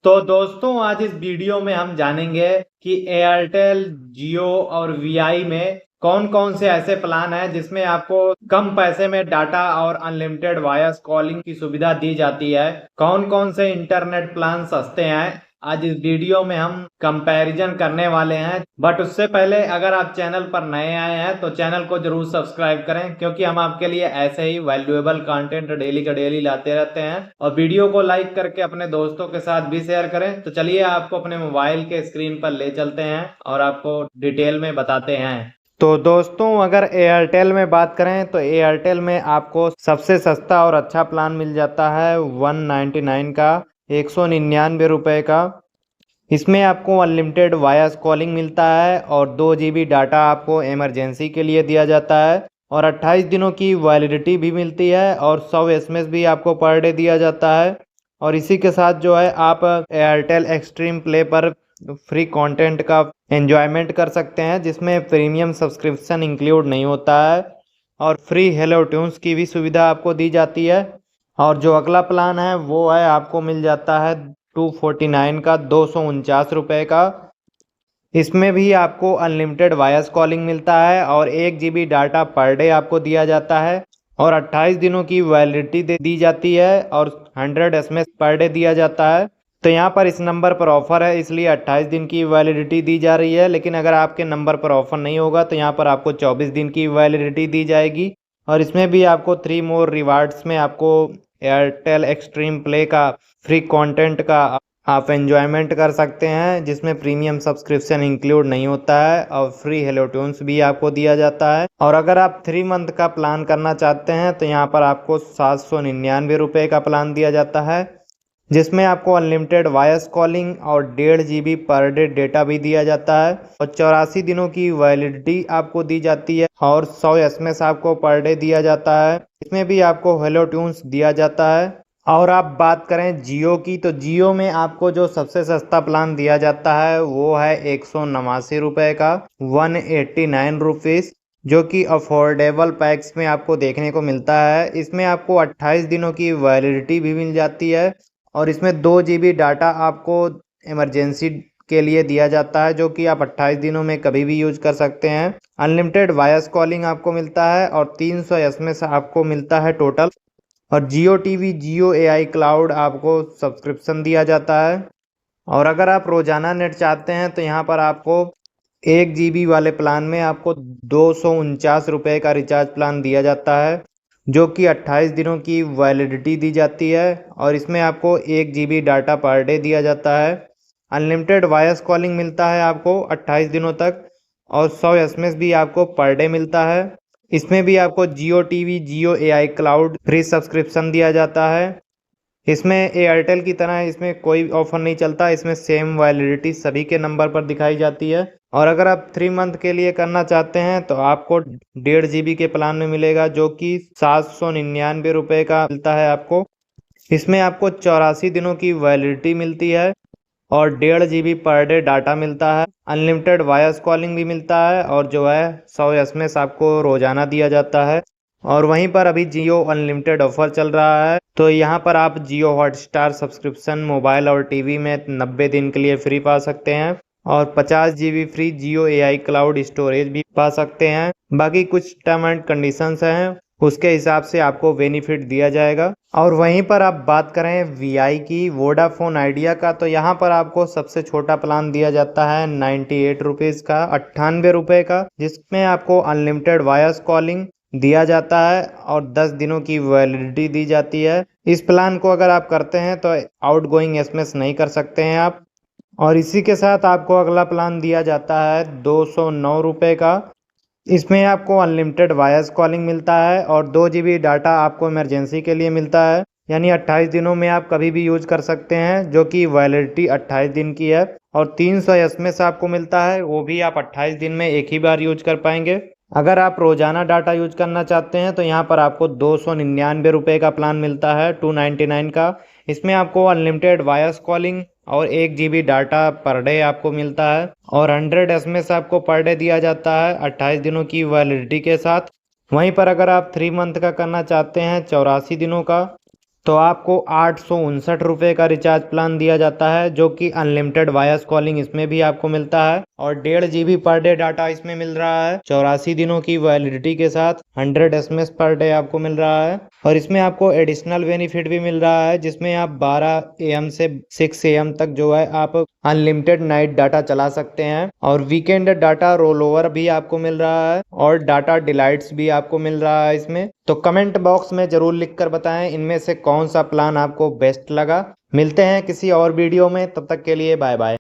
तो दोस्तों आज इस वीडियो में हम जानेंगे कि एयरटेल, जियो और वीआई में कौन कौन से ऐसे प्लान हैं जिसमें आपको कम पैसे में डाटा और अनलिमिटेड वॉइस कॉलिंग की सुविधा दी जाती है। कौन कौन से इंटरनेट प्लान सस्ते हैं, आज इस वीडियो में हम कंपैरिजन करने वाले हैं। बट उससे पहले अगर आप चैनल पर नए आए हैं तो चैनल को जरूर सब्सक्राइब करें, क्योंकि हम आपके लिए ऐसे ही वैल्यूएबल कंटेंट डेली का डेली लाते रहते हैं। और वीडियो को लाइक करके अपने दोस्तों के साथ भी शेयर करें। तो चलिए आपको अपने मोबाइल के स्क्रीन पर ले चलते हैं और आपको डिटेल में बताते हैं। तो दोस्तों अगर एयरटेल में बात करें तो एयरटेल में आपको सबसे सस्ता और अच्छा प्लान मिल जाता है 199 का, 199 रुपये का। इसमें आपको अनलिमिटेड वॉइस कॉलिंग मिलता है और 2 GB डाटा आपको इमरजेंसी के लिए दिया जाता है और 28 दिनों की वैलिडिटी भी मिलती है और 100 SMS भी आपको पर डे दिया जाता है। और इसी के साथ जो है आप एयरटेल एक्सट्रीम प्ले पर फ्री कंटेंट का एंजॉयमेंट कर सकते हैं, जिसमें प्रीमियम सब्सक्रिप्शन इंक्लूड नहीं होता है और फ्री हेलो ट्यून्स की भी सुविधा आपको दी जाती है। और जो अगला प्लान है वो है आपको मिल जाता है 249 का, 249 रुपये का। इसमें भी आपको अनलिमिटेड वॉइस कॉलिंग मिलता है और 1 GB डाटा पर डे आपको दिया जाता है और 28 दिनों की वैलिडिटी दी जाती है और 100 SMS पर डे दिया जाता है। तो यहाँ पर इस नंबर पर ऑफर है, इसलिए 28 दिन की वैलिडिटी दी जा रही है। लेकिन अगर आपके नंबर पर ऑफर नहीं होगा तो यहाँ पर आपको 24 दिन की वैलिडिटी दी जाएगी। और इसमें भी आपको 3 मोर रिवार्ड्स में आपको एयरटेल एक्सट्रीम प्ले का फ्री कंटेंट का आप एंजॉयमेंट कर सकते हैं, जिसमें प्रीमियम सब्सक्रिप्शन इंक्लूड नहीं होता है और फ्री हेलो ट्यून्स भी आपको दिया जाता है। और अगर आप 3 मंथ का प्लान करना चाहते हैं तो यहाँ पर आपको 799 रुपये का प्लान दिया जाता है, जिसमें आपको अनलिमिटेड वॉइस कॉलिंग और 1.5 GB पर डे डेटा भी दिया जाता है और 84 दिनों की वैलिडिटी आपको दी जाती है और 100 SMS आपको पर डे दिया जाता है। इसमें भी आपको हेलो ट्यून्स दिया जाता है। और आप बात करें जियो की तो जियो में आपको जो सबसे सस्ता प्लान दिया जाता है वो है 189 रुपये का, 189 रुपीज़, जो कि अफोर्डेबल पैक्स में आपको देखने को मिलता है। इसमें आपको 28 दिनों की वैलिडिटी भी मिल जाती है और इसमें 2 GB डाटा आपको इमरजेंसी के लिए दिया जाता है, जो कि आप 28 दिनों में कभी भी यूज कर सकते हैं। अनलिमिटेड वॉइस कॉलिंग आपको मिलता है और 300 SMS आपको मिलता है टोटल। और जियो टीवी, जियो AI क्लाउड आपको सब्सक्रिप्शन दिया जाता है। और अगर आप रोजाना नेट चाहते हैं तो यहाँ पर आपको 1 GB वाले प्लान में आपको 249 रुपये का रिचार्ज प्लान दिया जाता है, जो कि 28 दिनों की वैलिडिटी दी जाती है और इसमें आपको 1 GB डाटा पर डे दिया जाता है। अनलिमिटेड वॉइस कॉलिंग मिलता है आपको 28 दिनों तक और 100 SMS भी आपको पर डे मिलता है। इसमें भी आपको जियो टीवी, जियो AI क्लाउड फ्री सब्सक्रिप्शन दिया जाता है। इसमें एयरटेल की तरह इसमें कोई ऑफर नहीं चलता, इसमें सेम वैलिडिटी सभी के नंबर पर दिखाई जाती है। और अगर आप 3 मंथ के लिए करना चाहते हैं तो आपको 1.5 GB के प्लान में मिलेगा, जो कि 799 रुपये का मिलता है आपको। इसमें आपको 84 दिनों की वैलिडिटी मिलती है और 1.5 GB पर डे डाटा मिलता है। अनलिमिटेड वॉइस कॉलिंग भी मिलता है और जो है 100 SMS आपको रोजाना दिया जाता है। और वहीं पर अभी जियो अनलिमिटेड ऑफर चल रहा है, तो यहाँ पर आप जियो हॉटस्टार सब्सक्रिप्शन मोबाइल और टीवी में 90 दिन के लिए फ्री पा सकते हैं और 50 GB फ्री जियो AI क्लाउड स्टोरेज भी पा सकते हैं। बाकी कुछ टर्म एंड कंडीशंस हैं, उसके हिसाब से आपको बेनिफिट दिया जाएगा। और वहीं पर आप बात करें वीआई की, वोडाफोन आइडिया का, तो यहाँ पर आपको सबसे छोटा प्लान दिया जाता है 98 रुपीज़ का, 98 रुपये का, जिसमें आपको अनलिमिटेड वॉइस कॉलिंग दिया जाता है और 10 दिनों की वैलिडिटी दी जाती है। इस प्लान को अगर आप करते हैं तो आउटगोइंग SMS नहीं कर सकते हैं आप। और इसी के साथ आपको अगला प्लान दिया जाता है 209 रुपये का। इसमें आपको अनलिमिटेड वॉइस कॉलिंग मिलता है और 2 GB डाटा आपको इमरजेंसी के लिए मिलता है, यानी 28 दिनों में आप कभी भी यूज कर सकते हैं, जो कि वैलिडिटी 28 दिन की है। और 300 SMS आपको मिलता है, वो भी आप 28 दिन में एक ही बार यूज कर पाएंगे। अगर आप रोजाना डाटा यूज करना चाहते हैं तो यहाँ पर आपको 299 रुपये का प्लान मिलता है, 299 का। इसमें आपको अनलिमिटेड वॉइस कॉलिंग और 1 GB डाटा पर डे आपको मिलता है और 100 SMS आपको पर डे दिया जाता है 28 दिनों की वैलिडिटी के साथ। वहीं पर अगर आप 3 मंथ का करना चाहते हैं 84 दिनों का, तो आपको 859 रुपये का रिचार्ज प्लान दिया जाता है, जो कि अनलिमिटेड वॉइस कॉलिंग इसमें भी आपको मिलता है और 1.5 GB पर डे डाटा इसमें मिल रहा है 84 दिनों की वैलिडिटी के साथ। 100 SMS पर डे आपको मिल रहा है और इसमें आपको एडिशनल बेनिफिट भी मिल रहा है, जिसमें आप 12 AM से 6 AM तक जो है आप अनलिमिटेड नाइट डाटा चला सकते हैं और वीकेंड डाटा रोल ओवर भी आपको मिल रहा है और डाटा डिलाइट्स भी आपको मिल रहा है इसमें। तो कमेंट बॉक्स में जरूर लिखकर बताएं इनमें से कौन सा प्लान आपको बेस्ट लगा। मिलते हैं किसी और वीडियो में, तब तक के लिए बाय बाय।